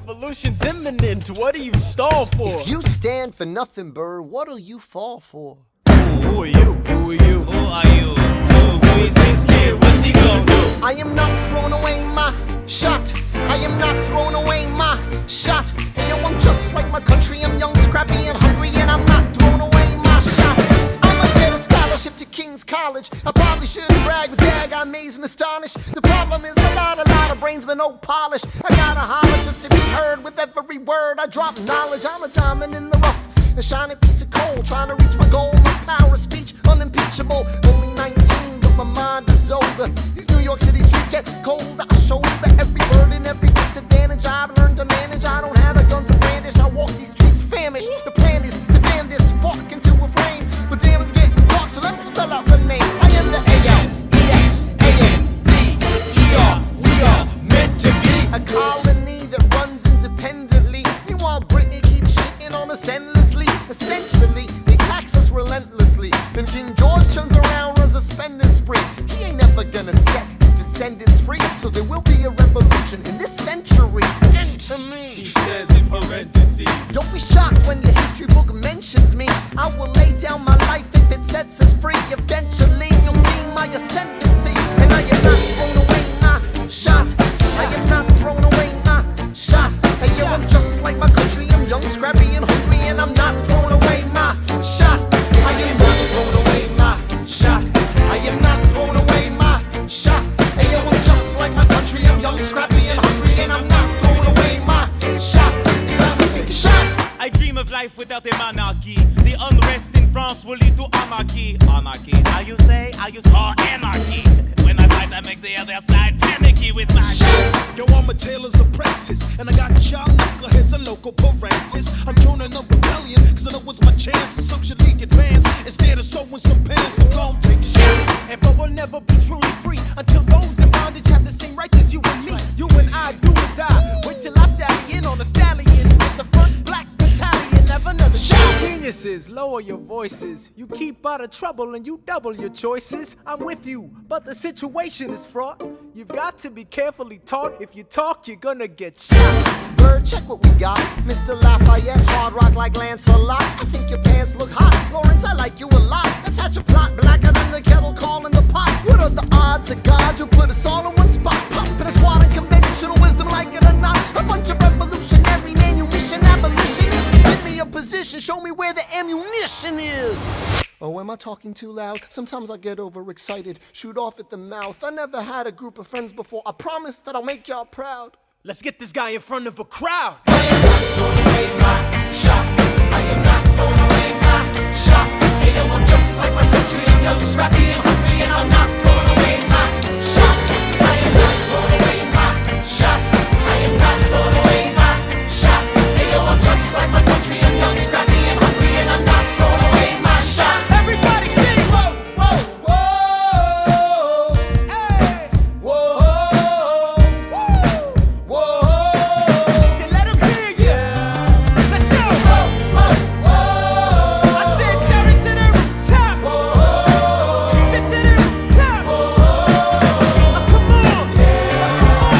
Revolution's imminent, what do you stall for? If you stand for nothing, bird, what'll you fall for? Who are you? Who are you? Who are you? Who is this kid? What's he gonna do? I am not throwing away my shot. I am not throwing away my shot. Hey, yo, I'm just like my country. I'm young, scrappy, and hungry, and I'm not throwing away my shot. I'ma get a scholarship to King's College. I probably shouldn't brag, but dag, I'm amazed and astonished. The problem is I got a lot of brains but no polish. I gotta holler just to be heard with every word. I drop knowledge. I'm a diamond in the rough, a shining piece of coal, trying to reach my goal. My power of speech, unimpeachable. Only 19, but my mind is older. These New York City streets get colder. I shoulder every word and every disadvantage I've learned to manage. I don't have a gun to brandish. I walk these streets famished. The plan is to fan this spark into a flame. But damn, it's getting dark, so let me spell out the name. I am the A-L-E-X-A-N-D-E-R. We are meant to be a colony that runs independently. Meanwhile, Britain keeps shitting on us endlessly. Essentially, they tax us relentlessly. Then King George turns around, runs a spending spree. He ain't never gonna set his descendants free. So there will be a revolution in this century. Enter me. He says in parentheses. Don't be shocked when your history book mentions me. I will lay down my life if it sets us free. Eventually, you'll see my ascendancy. And I am not throwing away my shot. I am not throwing away my shot. Hey, yo, I'm just like my country. I'm young, scrappy, and hungry, and I'm not throwing away my shot. I am not throwing away my shot. I am not throwing away my shot. Hey, yo, I'm just like my country. I'm young, scrappy, and hungry, and I'm not throwing away my shot. It's time to take a shot. I dream of life without a monarchy. The unrest in France will lead to anarchy. Anarchy, how you say? How you saw anarchy? When I fight, I make the other side panicky with my shot. Yo, I'm a tailor's apprentice, and I got child knuckleheads and local parentis. I'm joining a rebellion, cause I know it's my chance to socially advance. Instead of sewing some pants, I'm gon' take shots. And but we'll never be truly free until those in bondage have the same rights as you and me. You and I do or die. Wait till I sally in on a stallion with the first black battalion. Have another shot. Geniuses, lower your voices. You keep out of trouble and you double your choices. I'm with you, but the situation is fraught. You've got to be carefully taught. If you talk, you're gonna get shot. Bird, check what we got. Mr. Lafayette, hard rock like Lancelot. I think your pants look hot. Lawrence, I like you a lot. Let's hatch a plot blacker than the kettle calling the pot. What are the odds of God to put us all in one spot? Pop in a squad of conventional wisdom, like it or not. A bunch of revolutionary manumission abolitionists. Give me a position, show me where the ammunition is. Oh, am I talking too loud? Sometimes I get overexcited, shoot off at the mouth. I never had a group of friends before. I promise that I'll make y'all proud. Let's get this guy in front of a crowd. I am not throwing away my shot. I am not throwing away my shot. Hey, yo, I'm just like my country. I'm young, scrappy, and hungry, and I'm not throwing away my shot. I am not throwing away my shot. I am not throwing away my shot. Hey, yo, I'm just like my country. I'm young, scrappy, and hungry, and I'm not throwing away my shot. Everybody sing! Whoa, whoa, whoa, Hey! whoa, whoa. Say, let him hear you! Let's go! I said shout it to the rooftop! Sit to the rooftop! Come on!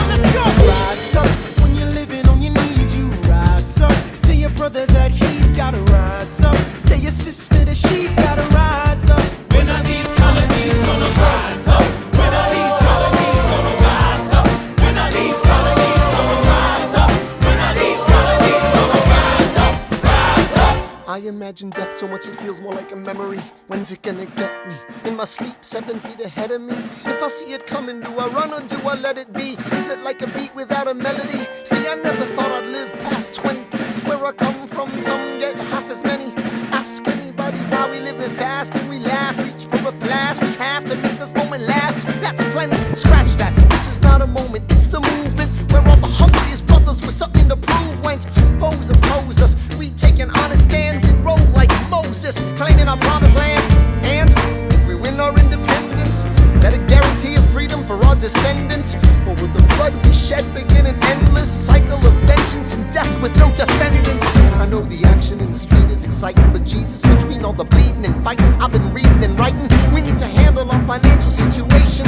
Let's go! Rise up when you're living on your knees, you rise up. Tell your brother that he's gotta rise up. Tell your sister that she's gotta rise up. When are these colonies gonna rise up? When are these colonies gonna rise up? When are these colonies gonna rise up? When are these colonies gonna rise up? Rise up! I imagine death so much it feels more like a memory. When's it gonna get me? In my sleep, 7 feet ahead of me. If I see it coming, do I run or do I let it be? Is it like a beat without a melody? See, I never thought I'd live past 20. Where I come from, some get half as many. Ask anybody why we living fast and we laugh. Reach for a flash, we have to make this moment last. That's plenty, scratch that. This is not a moment, it's the movement. Where all the hungriest brothers with something to prove. When foes oppose us, we take an honest stand. We roll like Moses, claiming our promised land. And if we win our independence, is that a guarantee of freedom for our descendants? Or will the blood we shed begin an endless cycle of vengeance and death with no defendants? I know the action in the street is exciting, but Jesus, between all the bleeding and fighting, I've been reading and writing. We need to handle our financial situation.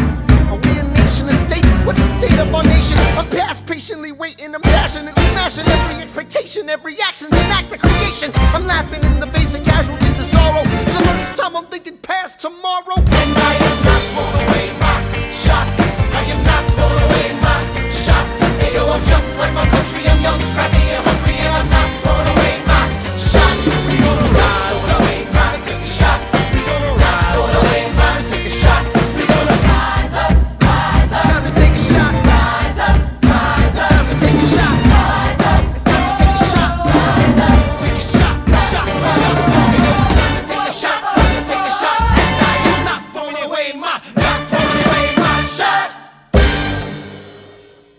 Are we a nation of states? What's the state of our nation? I'm past patiently waiting, I'm passionately smashing every expectation, every action's an act of creation. I'm laughing in the face of casualties of sorrow. For the first time I'm thinking past tomorrow. And I am not thrown away.